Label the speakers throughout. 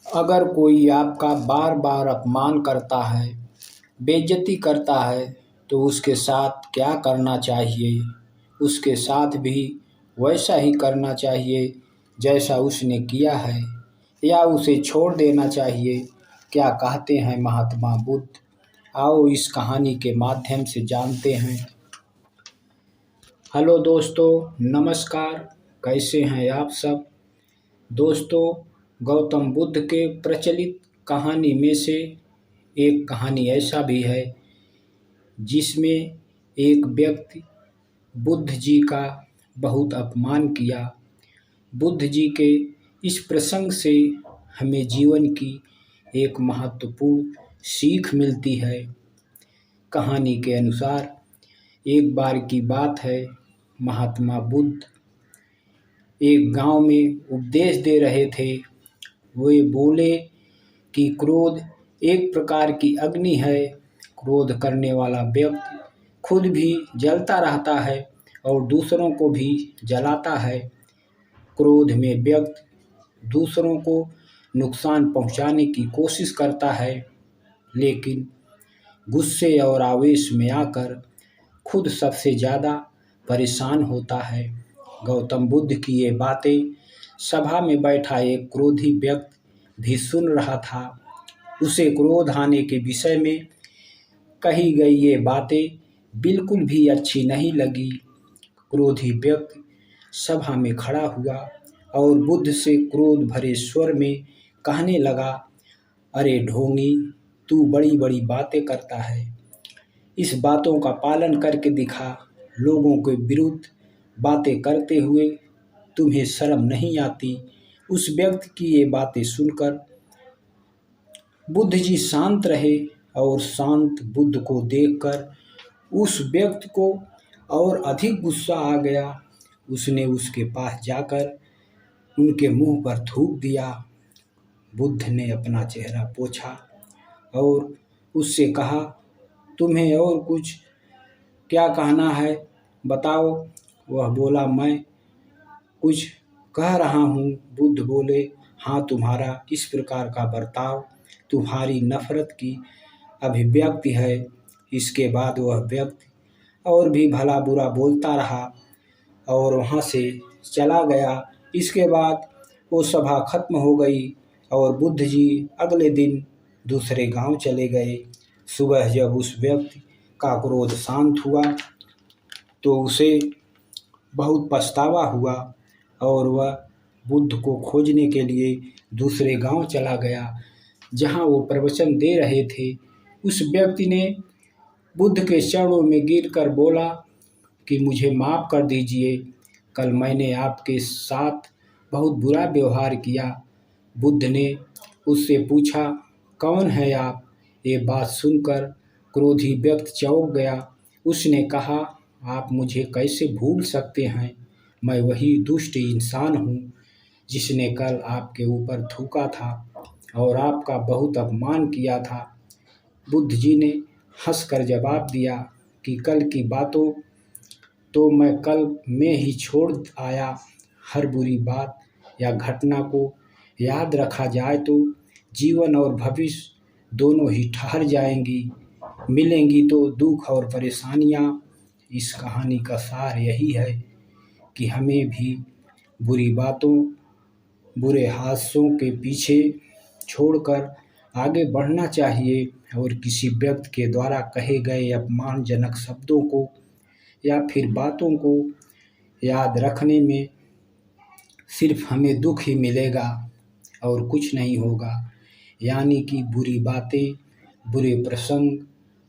Speaker 1: अगर कोई आपका बार बार अपमान करता है, बेइज्जती करता है, तो उसके साथ क्या करना चाहिए? उसके साथ भी वैसा ही करना चाहिए जैसा उसने किया है, या उसे छोड़ देना चाहिए? क्या कहते हैं महात्मा बुद्ध? आओ इस कहानी के माध्यम से जानते हैं। हेलो दोस्तों, नमस्कार। कैसे हैं आप सब? दोस्तों, गौतम बुद्ध के प्रचलित कहानी में से एक कहानी ऐसा भी है जिसमें एक व्यक्ति बुद्ध जी का बहुत अपमान किया। बुद्ध जी के इस प्रसंग से हमें जीवन की एक महत्वपूर्ण सीख मिलती है। कहानी के अनुसार एक बार की बात है, महात्मा बुद्ध एक गांव में उपदेश दे रहे थे। वे बोले कि क्रोध एक प्रकार की अग्नि है। क्रोध करने वाला व्यक्ति खुद भी जलता रहता है और दूसरों को भी जलाता है। क्रोध में व्यक्ति दूसरों को नुकसान पहुंचाने की कोशिश करता है, लेकिन गुस्से और आवेश में आकर खुद सबसे ज़्यादा परेशान होता है। गौतम बुद्ध की ये बातें सभा में बैठा एक क्रोधी व्यक्ति भी सुन रहा था। उसे क्रोध आने के विषय में कही गई ये बातें बिल्कुल भी अच्छी नहीं लगी। क्रोधी व्यक्ति सभा में खड़ा हुआ और बुद्ध से क्रोध भरे स्वर में कहने लगा, अरे ढोंगी, तू बड़ी बड़ी बातें करता है। इस बातों का पालन करके दिखा। लोगों के विरुद्ध बातें करते हुए तुम्हें शर्म नहीं आती? उस व्यक्ति की ये बातें सुनकर बुद्ध जी शांत रहे और शांत बुद्ध को देखकर उस व्यक्ति को और अधिक गुस्सा आ गया। उसने उसके पास जाकर उनके मुंह पर थूक दिया। बुद्ध ने अपना चेहरा पोंछा और उससे कहा, तुम्हें और कुछ क्या कहना है, बताओ। वह बोला, मैं कुछ कह रहा हूँ। बुद्ध बोले, हाँ, तुम्हारा इस प्रकार का बर्ताव तुम्हारी नफरत की अभिव्यक्ति है। इसके बाद वह व्यक्ति और भी भला बुरा बोलता रहा और वहाँ से चला गया। इसके बाद वो सभा खत्म हो गई और बुद्ध जी अगले दिन दूसरे गांव चले गए। सुबह जब उस व्यक्ति का क्रोध शांत हुआ तो उसे बहुत पछतावा हुआ और वह बुद्ध को खोजने के लिए दूसरे गांव चला गया जहां वो प्रवचन दे रहे थे। उस व्यक्ति ने बुद्ध के चरणों में गिरकर बोला कि मुझे माफ़ कर दीजिए, कल मैंने आपके साथ बहुत बुरा व्यवहार किया। बुद्ध ने उससे पूछा, कौन है आप? ये बात सुनकर क्रोधी व्यक्ति चौंक गया। उसने कहा, आप मुझे कैसे भूल सकते हैं? मैं वही दुष्ट इंसान हूँ जिसने कल आपके ऊपर थूका था और आपका बहुत अपमान किया था। बुद्ध जी ने हंसकर जवाब दिया कि कल की बातों तो मैं कल में ही छोड़ आया। हर बुरी बात या घटना को याद रखा जाए तो जीवन और भविष्य दोनों ही ठहर जाएंगी। मिलेंगी तो दुख और परेशानियाँ। इस कहानी का सार यही है कि हमें भी बुरी बातों, बुरे हादसों के पीछे छोड़कर आगे बढ़ना चाहिए और किसी व्यक्ति के द्वारा कहे गए अपमानजनक शब्दों को या फिर बातों को याद रखने में सिर्फ हमें दुख ही मिलेगा और कुछ नहीं होगा। यानी कि बुरी बातें, बुरे प्रसंग,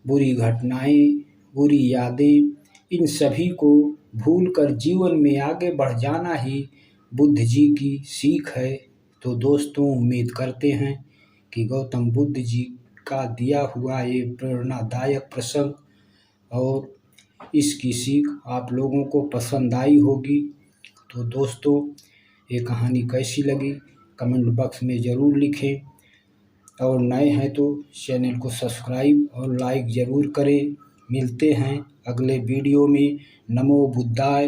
Speaker 1: बुरी घटनाएं, बुरी यादें, इन सभी को भूलकर जीवन में आगे बढ़ जाना ही बुद्ध जी की सीख है। तो दोस्तों, उम्मीद करते हैं कि गौतम बुद्ध जी का दिया हुआ ये प्रेरणादायक प्रसंग और इसकी सीख आप लोगों को पसंद आई होगी। तो दोस्तों, ये कहानी कैसी लगी कमेंट बॉक्स में ज़रूर लिखें और नए हैं तो चैनल को सब्सक्राइब और लाइक ज़रूर करें। मिलते हैं अगले वीडियो में। नमो बुद्धाय।